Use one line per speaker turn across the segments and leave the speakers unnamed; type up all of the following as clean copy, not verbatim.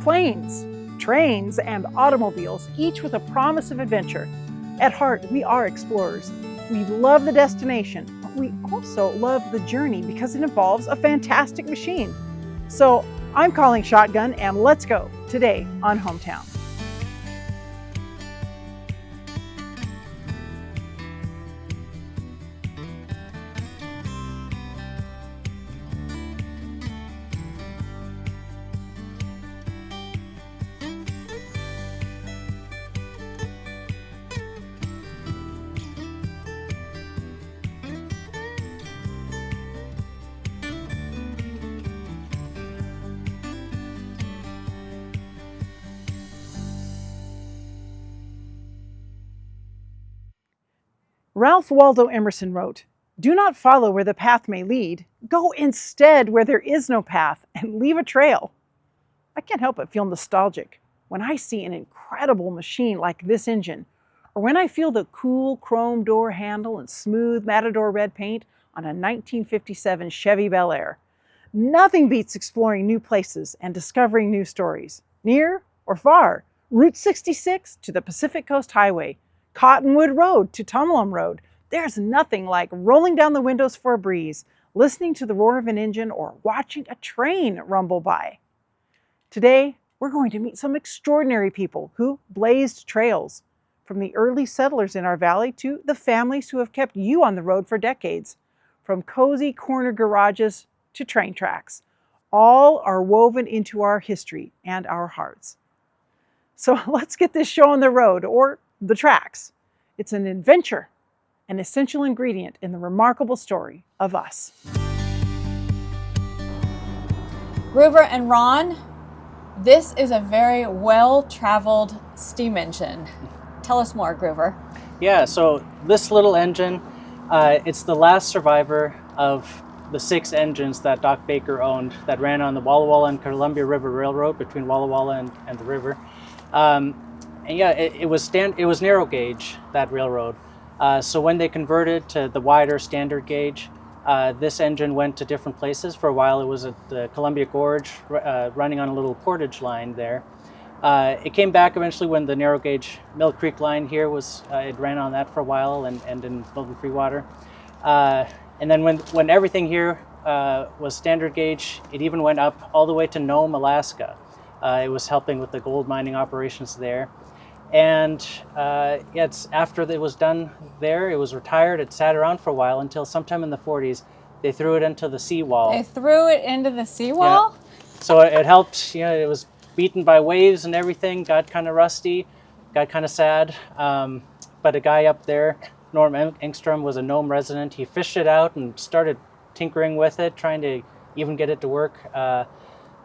planes, trains, and automobiles, each with a promise of adventure. At heart, we are explorers. We love the destination, but we also love the journey because it involves a fantastic machine. So I'm calling shotgun and let's go today on Hometown. Ralph Waldo Emerson wrote, "Do not follow where the path may lead. Go instead where there is no path and leave a trail." I can't help but feel nostalgic when I see an incredible machine like this engine, or when I feel the cool chrome door handle and smooth Matador red paint on a 1957 Chevy Bel Air. Nothing beats exploring new places and discovering new stories, near or far. Route 66 to the Pacific Coast Highway, Cottonwood Road to Tumalum Road. There's nothing like rolling down the windows for a breeze, listening to the roar of an engine, or watching a train rumble by. Today, we're going to meet some extraordinary people who blazed trails, from the early settlers in our valley to the families who have kept you on the road for decades, from cozy corner garages to train tracks. All are woven into our history and our hearts. So let's get this show on the road, or the tracks. It's an adventure, an essential ingredient in the remarkable story of us.
Groover and Ron, this is a very well-traveled steam engine. Tell us more, Groover.
Yeah, so this little engine, it's the last survivor of the 6 engines that Doc Baker owned that ran on the Walla Walla and Columbia River Railroad between Walla Walla and the river. And yeah, it was narrow gauge, that railroad. So when they converted to the wider standard gauge, this engine went to different places. For a while it was at the Columbia Gorge, running on a little portage line there. It came back eventually when the narrow gauge Mill Creek line here it ran on that for a while, and in Milton Free Water. And then when everything here was standard gauge, it even went up all the way to Nome, Alaska. It was helping with the gold mining operations there. And it's after it was done there, it was retired. It sat around for a while until sometime in the 40s, they threw it into the seawall.
They threw it into the seawall?
Yeah. So it helped, it was beaten by waves and everything, got kind of rusty, got kind of sad. But a guy up there, Norm Engstrom, was a Nome resident. He fished it out and started tinkering with it, trying to even get it to work.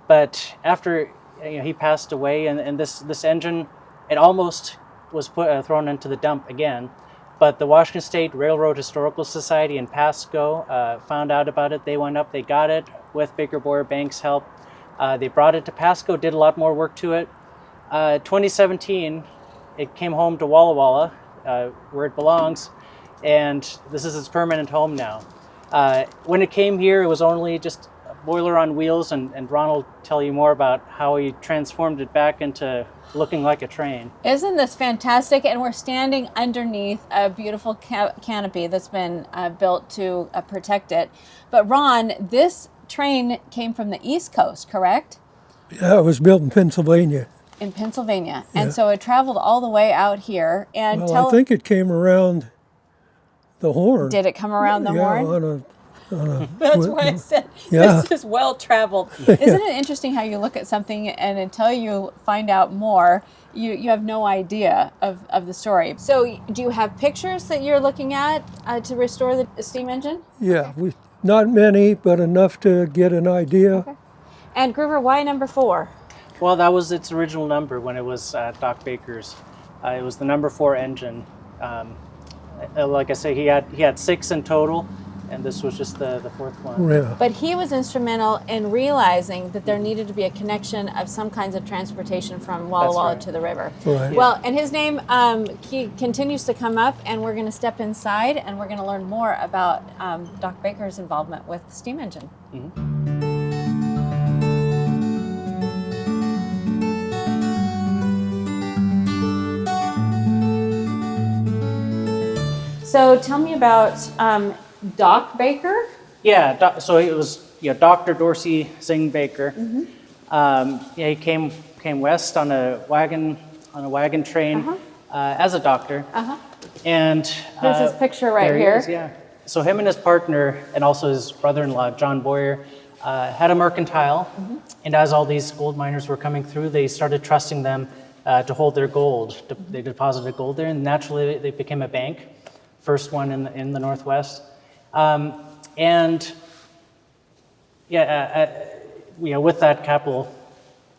But after he passed away, and this engine, it almost was thrown into the dump again, but the Washington State Railroad Historical Society in Pasco found out about it. They went up, they got it with Baker Boyer Bank's help. They brought it to Pasco, did a lot more work to it. 2017, it came home to Walla Walla, where it belongs, and this is its permanent home now. When it came here, it was only just a boiler on wheels, and Ron will tell you more about how he transformed it back into looking like a train.
Isn't this fantastic? And we're standing underneath a beautiful canopy that's been built to protect it. But Ron, this train came from the East Coast, correct?
Yeah, it was built in Pennsylvania.
In Pennsylvania.
Yeah.
And so it traveled all the way out here. And
well, I think it came around the Horn.
Did it come around the Horn?
On
That's why I said this is well traveled. Isn't it interesting how you look at something and until you find out more, you have no idea of the story. So do you have pictures that you're looking at to restore the steam engine?
Yeah, not many, but enough to get an idea.
Okay. And Groover, why number 4?
Well, that was its original number when it was at Doc Baker's. It was the number 4 engine. Like I say, he had 6 in total, and this was just the 4th one.
Yeah.
But he was instrumental in realizing that there needed to be a connection of some kinds of transportation from Walla Walla to the river.
Right.
Well, and his name he continues to come up, and we're going to step inside, and we're going to learn more about Doc Baker's involvement with the steam engine.
Mm-hmm.
So tell me about Doc Baker.
Yeah, so it was Dr. Dorsey Singh Baker. Yeah, he came west on a wagon train as a doctor. And
There's this picture right
there he
here.
is, yeah. So him and his partner, and also his brother-in-law, John Boyer, had a mercantile. And as all these gold miners were coming through, they started trusting them to hold their gold. They deposited gold there, and naturally they became a bank, first one in the Northwest. And yeah, with that capital,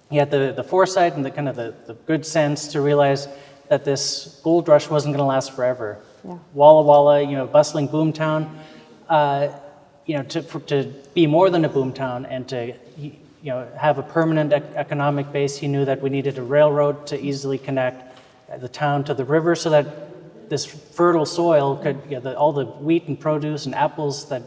he had the foresight and the good sense to realize that this gold rush wasn't going to last forever.
Yeah.
Walla Walla, bustling boomtown, to be more than a boomtown and to have a permanent economic base, he knew that we needed a railroad to easily connect the town to the river, so that this fertile soil could, all the wheat and produce and apples that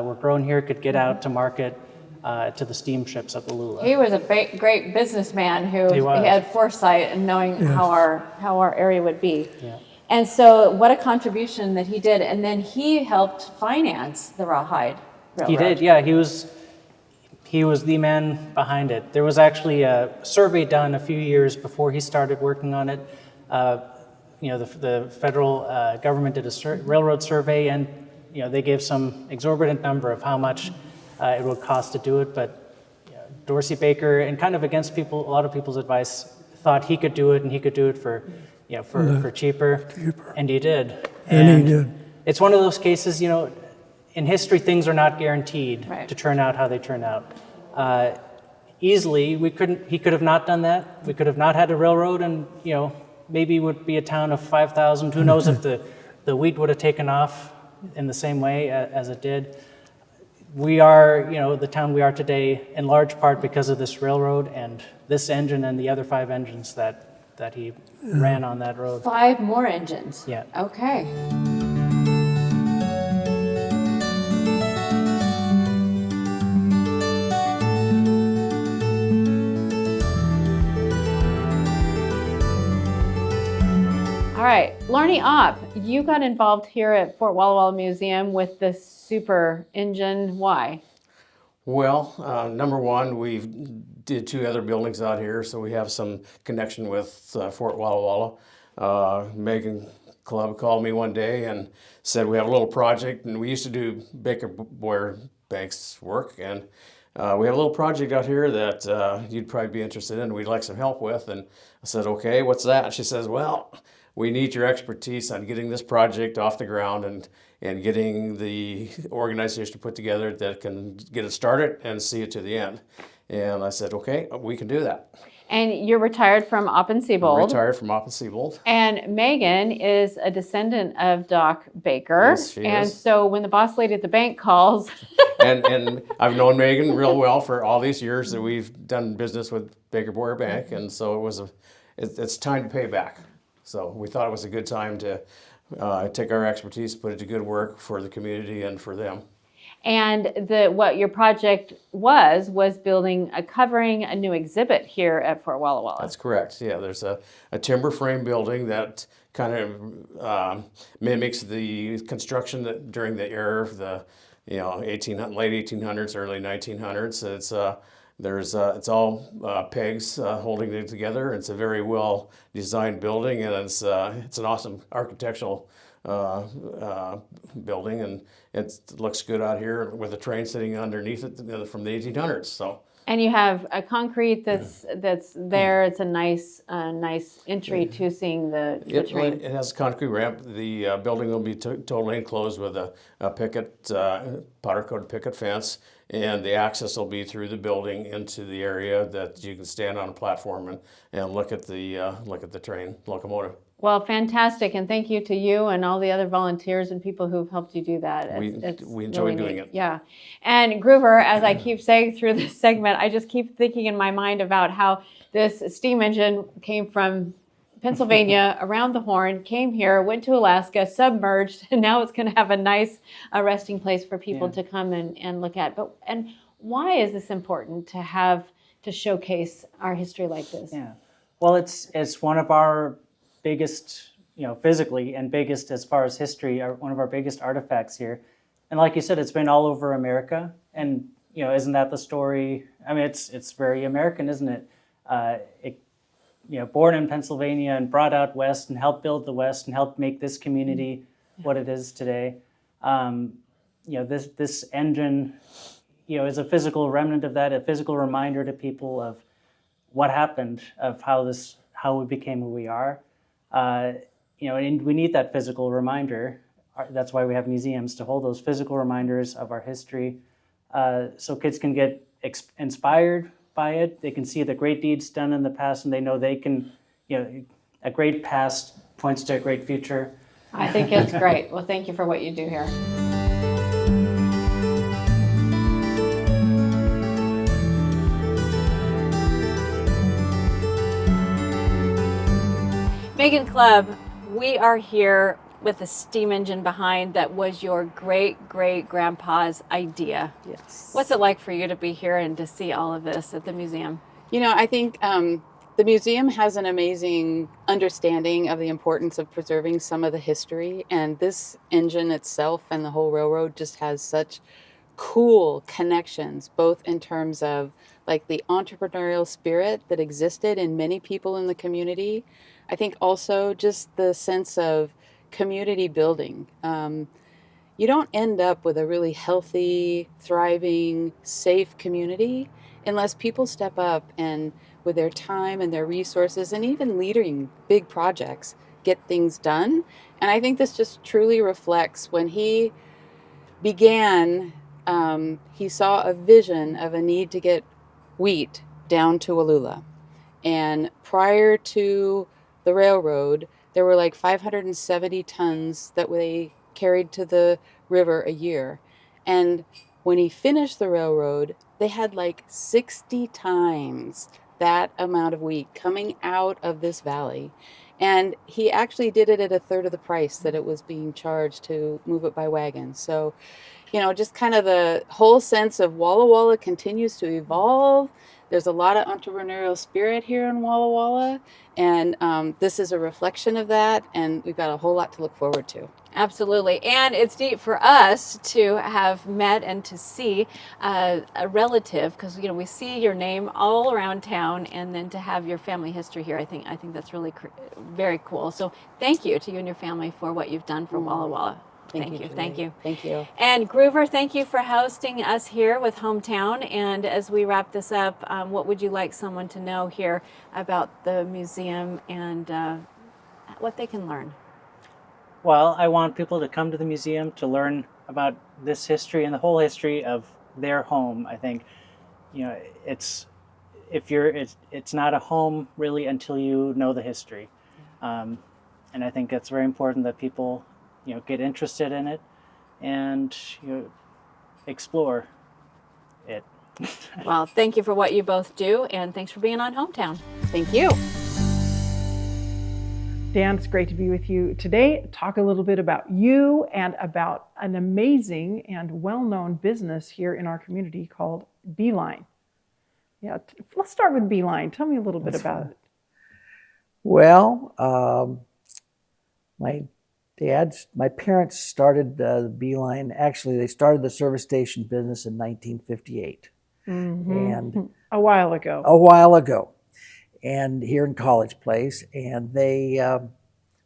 were grown here could get out to market to the steamships at Wallula.
He was a great businessman who
He was.
had foresight and knowing how our area would be.
Yeah.
And so what a contribution that he did. And then he helped finance the Rawhide Railroad.
He did, yeah. He was the man behind it. There was actually a survey done a few years before he started working on it. The federal government did a railroad survey, and they gave some exorbitant number of how much it would cost to do it. But Dorsey Baker, and kind of against a lot of people's advice, thought he could do it, and he could do it for cheaper, and he did.
And he did.
It's one of those cases, in history, things are not guaranteed
Right.
to turn out how they turn out. Easily, he could have not done that. We could have not had a railroad, and maybe it would be a town of 5,000. Who knows if the wheat would have taken off in the same way as it did. We are, the town we are today, in large part because of this railroad and this engine and the other 5 engines that he ran on that road.
5 more engines.
Yeah.
Okay. All right, Larnie Opp, you got involved here at Fort Walla Walla Museum with the super engine. Why?
Well, number one, we did 2 other buildings out here, so we have some connection with Fort Walla Walla. Megan Club called me one day and said we have a little project, and we used to do Baker Boyer Bank's work, and we have a little project out here that you'd probably be interested in, we'd like some help with. And I said, okay, what's that? And she says, well, we need your expertise on getting this project off the ground and getting the organization put together that can get it started and see it to the end. And I said, okay, we can do that.
And you're retired from Opp and Siebold.
Retired from Opp and Siebold.
And Megan is a descendant of Doc Baker.
Yes, she
and
is.
so when the boss lady at the bank calls,
And I've known Megan real well for all these years that we've done business with Baker Boyer Bank, and so it's time to pay back. So we thought it was a good time to take our expertise, put it to good work for the community and for them.
and what your project was covering a new exhibit here at Fort Walla Walla.
That's correct. Yeah, there's a timber frame building that kind of mimics the construction that during the era of the late 1800s, early 1900s. It's all pegs holding it together. It's a very well designed building, and it's an awesome architectural building, and it looks good out here with a train sitting underneath it from the 1800s. So.
And you have a concrete that's there. It's a nice entry to seeing the train.
It has a concrete ramp. The building will be totally enclosed with a powder-coated picket fence, and the access will be through the building into the area that you can stand on a platform and look at the train locomotive.
Well, fantastic, and thank you to you and all the other volunteers and people who've helped you do that.
We enjoy doing it.
Yeah. And Groover, as I keep saying through this segment, I just keep thinking in my mind about how this steam engine came from Pennsylvania around the Horn, came here, went to Alaska, submerged, and now it's going to have a nice resting place for people to come and look at. And why is this important to showcase our history like this?
Yeah. Well, it's one of our biggest physically and biggest as far as history, one of our biggest artifacts here. And like you said, it's been all over America. And, isn't that the story? I mean, it's very American, isn't it? Born in Pennsylvania and brought out west and helped build the West and helped make this community what it is today. This engine, is a physical remnant of that, a physical reminder to people of what happened, of how we became who we are. And we need that physical reminder. That's why we have museums, to hold those physical reminders of our history, so kids can get inspired by it. They can see the great deeds done in the past, and they know they can, a great past points to a great future.
I think it's great. Well, thank you for what you do here. Megan Clubb, we are here with a steam engine behind that was your great-great-grandpa's idea.
Yes.
What's it like for you to be here and to see all of this at the museum?
I think the museum has an amazing understanding of the importance of preserving some of the history, and this engine itself and the whole railroad just has such cool connections, both in terms of like the entrepreneurial spirit that existed in many people in the community. I think also just the sense of community building. You don't end up with a really healthy, thriving, safe community unless people step up and with their time and their resources and even leading big projects, get things done. And I think this just truly reflects when he began, he saw a vision of a need to get wheat down to Wallula. And prior to the railroad, there were like 570 tons that they carried to the river a year. And when he finished the railroad, they had like 60 times that amount of wheat coming out of this valley. And he actually did it at a third of the price that it was being charged to move it by wagon. So, just kind of the whole sense of Walla Walla continues to evolve. There's a lot of entrepreneurial spirit here in Walla Walla, and this is a reflection of that, and we've got a whole lot to look forward to.
Absolutely. And it's neat for us to have met and to see a relative, because we see your name all around town, and then to have your family history here, I think that's really very cool. So thank you to you and your family for what you've done for Walla Walla. Thank you.
Thank you.
And Groover, thank you for hosting us here with Hometown. And as we wrap this up, what would you like someone to know here about the museum and what they can learn?
Well, I want people to come to the museum to learn about this history and the whole history of their home. I think, it's not a home really until you know the history. And I think it's very important that people get interested in it and explore it.
Well, thank you for what you both do, and thanks for being on Hometown.
Thank you.
Dan, it's great to be with you today. Talk a little bit about you and about an amazing and well-known business here in our community called Beeline. Yeah, let's start with Beeline. Tell me a little bit about it.
Well, my parents started the Beeline. Actually, they started the service station business in 1958.
Mm-hmm.
And
a while ago.
And here in College Place. And they,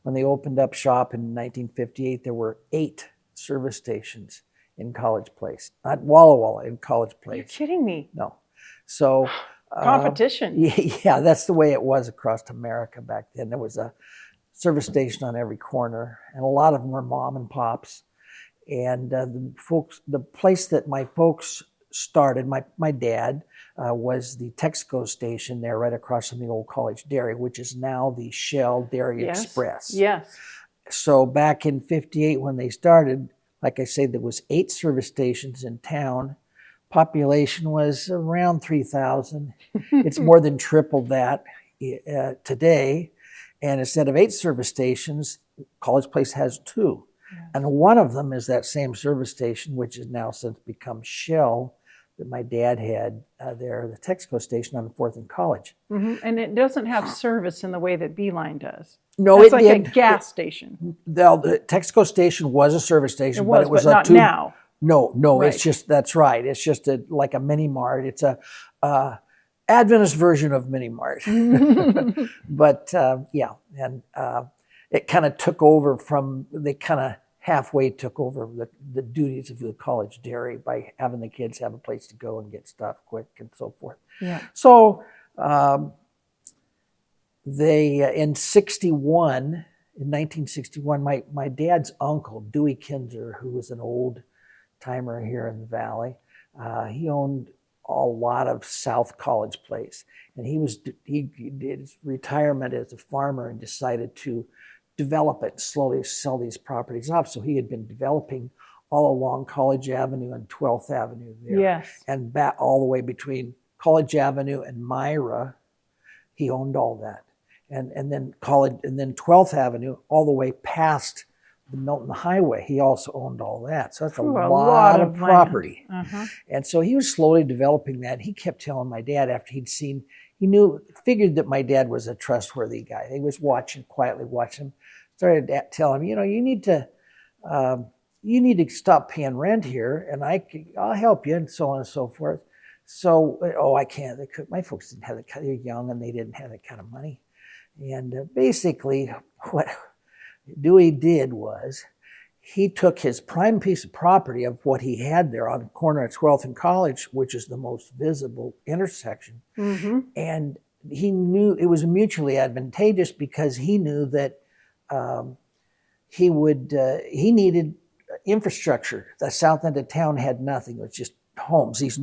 when they opened up shop in 1958, there were 8 service stations in College Place. Not Walla Walla, in College Place.
You're kidding me.
No. So
competition.
Yeah, that's the way it was across America back then. There was a service station on every corner, and a lot of them were mom and pops. And the place that my folks started, my dad, was the Texaco station there right across from the old College Dairy, which is now the Shell Dairy Express.
Yes.
So back in 58 when they started, like I say, there was 8 service stations in town. Population was around 3,000. It's more than tripled that today. And instead of 8 service stations, College Place has 2. Yeah. And one of them is that same service station, which has now since become Shell, that my dad had there, the Texaco station on 4th and College.
And it doesn't have service in the way that Beeline does.
No,
it's
it
like
did.
a gas station.
The Texaco station was a service station,
It was,
but it was
but not now.
No,
Right.
it's just, that's right. It's just like a mini mart. It's a Adventist version of mini mart. But yeah, and it kind of took over they kind of halfway took over the duties of the college dairy by having the kids have a place to go and get stuff quick and so forth.
Yeah.
So they, in 1961, my dad's uncle, Dewey Kinzer, who was an old timer here in the valley, he owned a lot of South College Place, and he did his retirement as a farmer and decided to develop it, slowly sell these properties off. So he had been developing all along College Avenue and 12th Avenue there.
Yes.
And back all the way between College Avenue and Myra, he owned all that. And then 12th Avenue all the way past the Milton Highway, he also owned all that. So that's a lot of property. And so he was slowly developing that. He kept telling my dad after figured that my dad was a trustworthy guy. He was quietly watching him, started telling him, you need to stop paying rent here, and I'll help you, and so on and so forth. So, I can't. My folks didn't have they're young, and they didn't have that kind of money. And basically, what Dewey did was he took his prime piece of property of what he had there on the corner of 12th and College, which is the most visible intersection, and he knew it was mutually advantageous because he knew that he needed infrastructure. The south end of town had nothing. It was just homes. These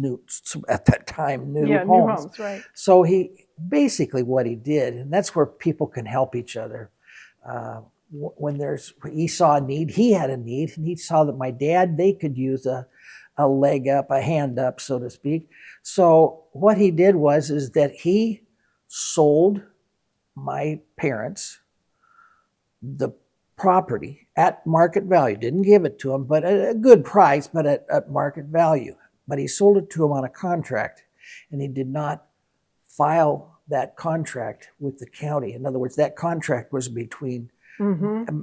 at that time, new homes.
New homes, right.
So basically what he did, and that's where people can help each other. When he saw a need, he had a need, and he saw that my dad, they could use a leg up, a hand up, so to speak. So what he did is that he sold my parents the property at market value. Didn't give it to them, but at a good price, but at market value. But he sold it to them on a contract, and he did not file that contract with the county. In other words, that contract was between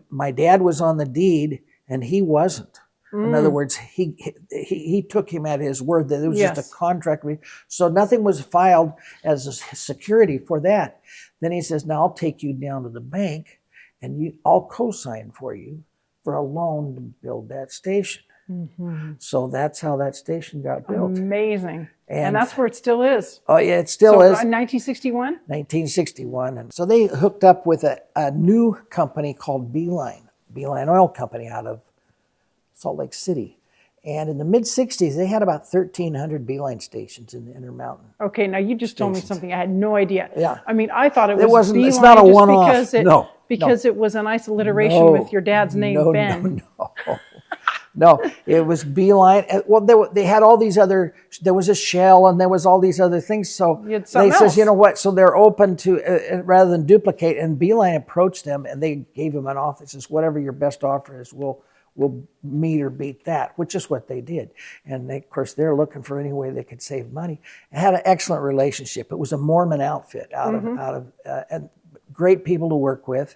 my dad was on the deed, and he wasn't. In other words, he took him at his word that it was just a contract. So nothing was filed as a security for that. Then he says, now I'll take you down to the bank, and I'll co-sign for you for a loan to build that station. So that's how that station got built.
Amazing. And that's where it still is.
Oh, yeah, it still is.
1961?
1961. And so they hooked up with a new company called Beeline Oil Company out of Salt Lake City. And in the mid-'60s, they had about 1,300 Beeline stations in the Intermountain.
Okay, now you just told me something I had no idea.
Yeah.
I mean, I thought it was Beeline
it's not a
just
one-off.
because it was an isoliteration with your dad's name, Ben.
No, it was Beeline. Well, they had all these other, there was a Shell and there was all these other things. So they says, you know what, so they're open to, rather than duplicate, and Beeline approached them and they gave them an offer. It says, whatever your best offer is, we'll meet or beat that, which is what they did. And of course, they're looking for any way they could save money. It had an excellent relationship. It was a Mormon outfit and great people to work with.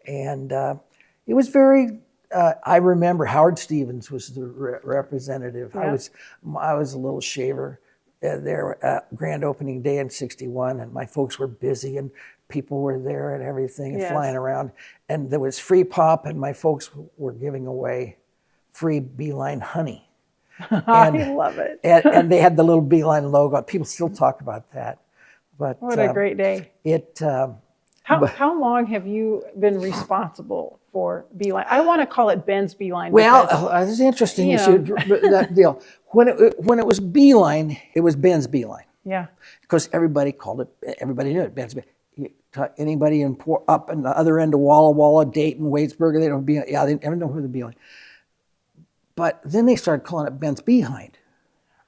And it was very, I remember Howard Stevens was the representative. Yeah. I was a little shaver there grand opening day in 61, and my folks were busy and people were there and everything and flying around. And there was free pop, and my folks were giving away free Beeline honey.
I love it.
and they had the little Beeline logo. People still talk about that. But
what a great day. How long have you been responsible for Beeline? I want to call it Ben's Beeline.
Well, it's interesting you should that deal. When it was Beeline, it was Ben's Beeline.
Yeah.
Because everybody knew it. Ben's Beeline. Anybody up in the other end of Walla Walla, Dayton, Waitsburg, they don't they never know who the Beeline. But then they started calling it Ben's Behind.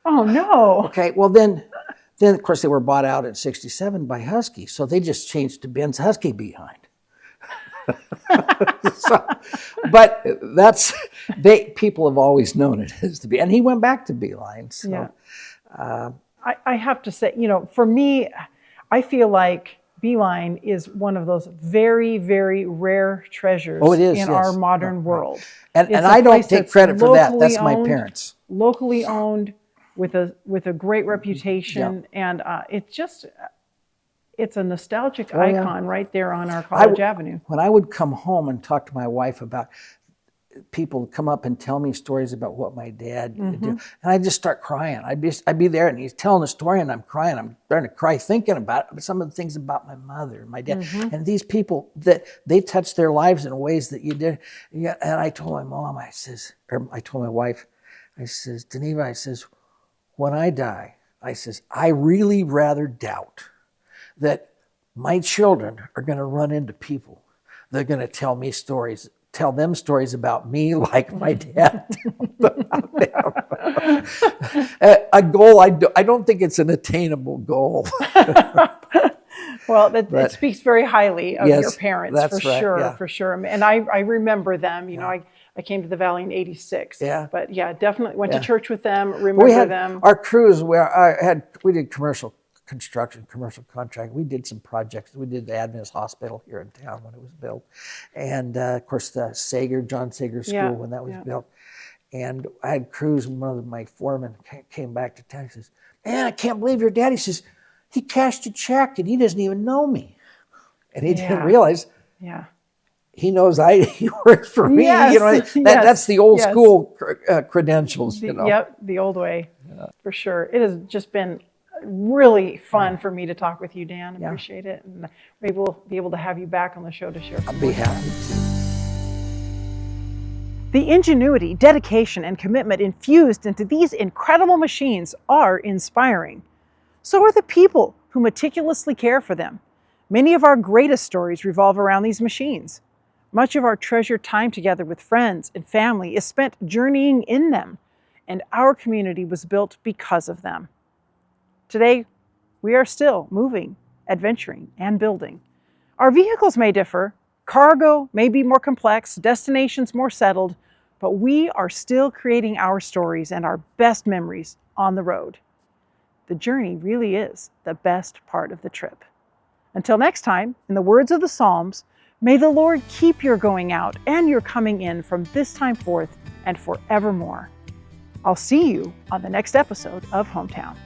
Oh no.
Okay, well then of course they were bought out in 67 by Husky, so they just changed to Ben's Husky Behind. But people have always known it as to be, and he went back to Beeline. So,
I have to say, for me, I feel like Beeline is one of those very, very rare treasures in our modern world.
And
It's
I
a
don't
place
take
that's
credit for that. That's
locally
my
owned-
parents.
Locally owned, with a great reputation, and it's a nostalgic icon right there on our College Avenue.
When I would come home and talk to my wife about, people come up and tell me stories about what my dad did, and I'd just start crying. I'd be there, and he's telling a story, and I'm crying. I'm starting to cry thinking about some of the things about my mother and my dad, and these people that they touched their lives in ways that you did. Yeah, and I told my mom, I told my wife, I says, Deneva, I says, when I die, I says, I really rather doubt that my children are going to run into people. They're going to tell them stories about me like my dad about them. A goal, I don't think it's an attainable goal.
Well, it speaks very highly of your parents,
that's
for
right,
sure,
yeah.
for sure. And I remember them. I came to the Valley in '86.
Yeah.
But definitely went to church with them. Remember them.
Our crews where we did commercial construction, commercial contract. We did some projects. We did the Adventist Hospital here in town when it was built, and of course the John Sager School when that was built. And I had crews, and one of my foremen came back to town. He says, "Man, I can't believe your dad." He says, "He cashed a check and he doesn't even know me," and he didn't realize.
Yeah.
He knows he works for me.
Yes,
That's the old school credentials.
Yep, the old way, for sure. It has just been really fun for me to talk with you, Dan. I appreciate it, and maybe we'll be able to have you back on the show to share.
I'll be happy to.
The ingenuity, dedication, and commitment infused into these incredible machines are inspiring. So are the people who meticulously care for them. Many of our greatest stories revolve around these machines. Much of our treasured time together with friends and family is spent journeying in them, and our community was built because of them. Today, we are still moving, adventuring, and building. Our vehicles may differ, cargo may be more complex, destinations more settled, but we are still creating our stories and our best memories on the road. The journey really is the best part of the trip. Until next time, in the words of the Psalms, may the Lord keep your going out and your coming in from this time forth and forevermore. I'll see you on the next episode of Hometown.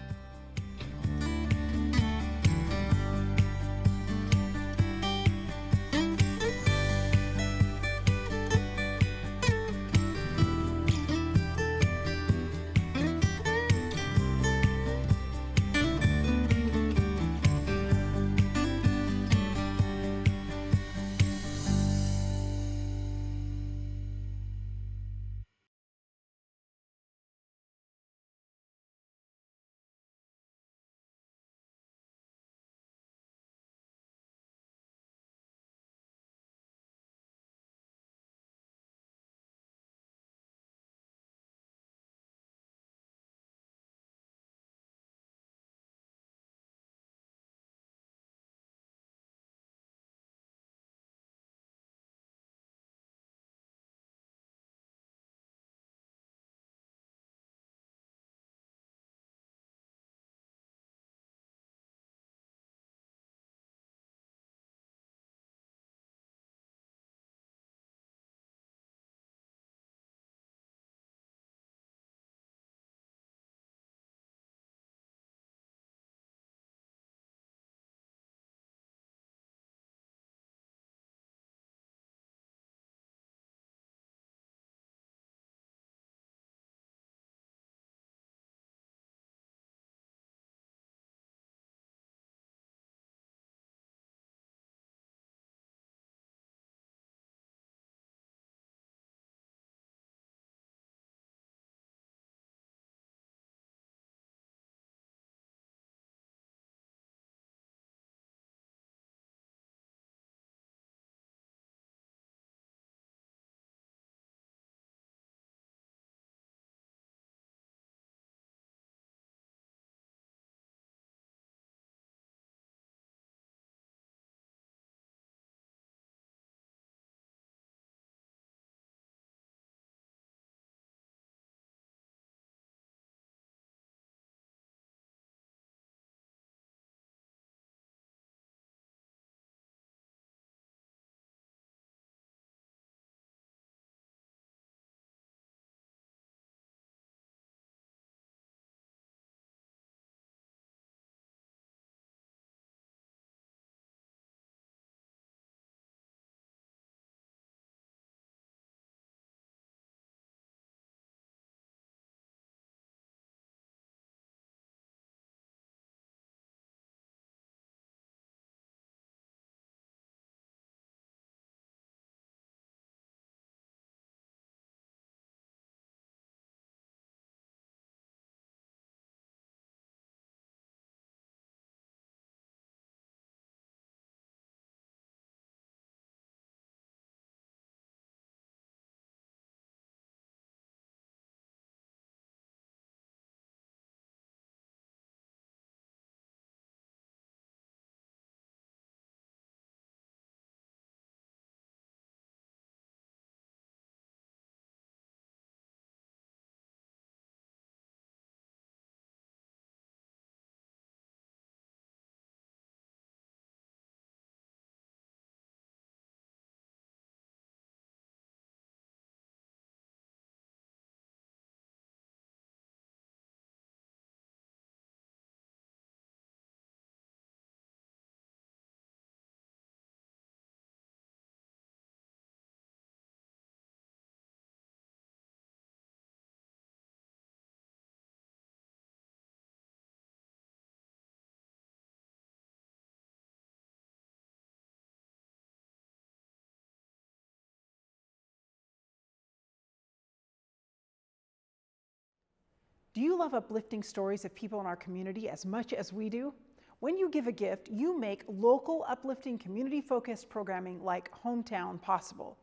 Do you love uplifting stories of people in our community as much as we do? When you give a gift, you make local, uplifting, community-focused programming like Hometown possible.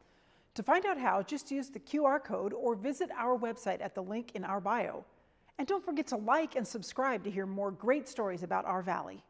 To find out how, just use the QR code or visit our website at the link in our bio. And don't forget to like and subscribe to hear more great stories about our valley.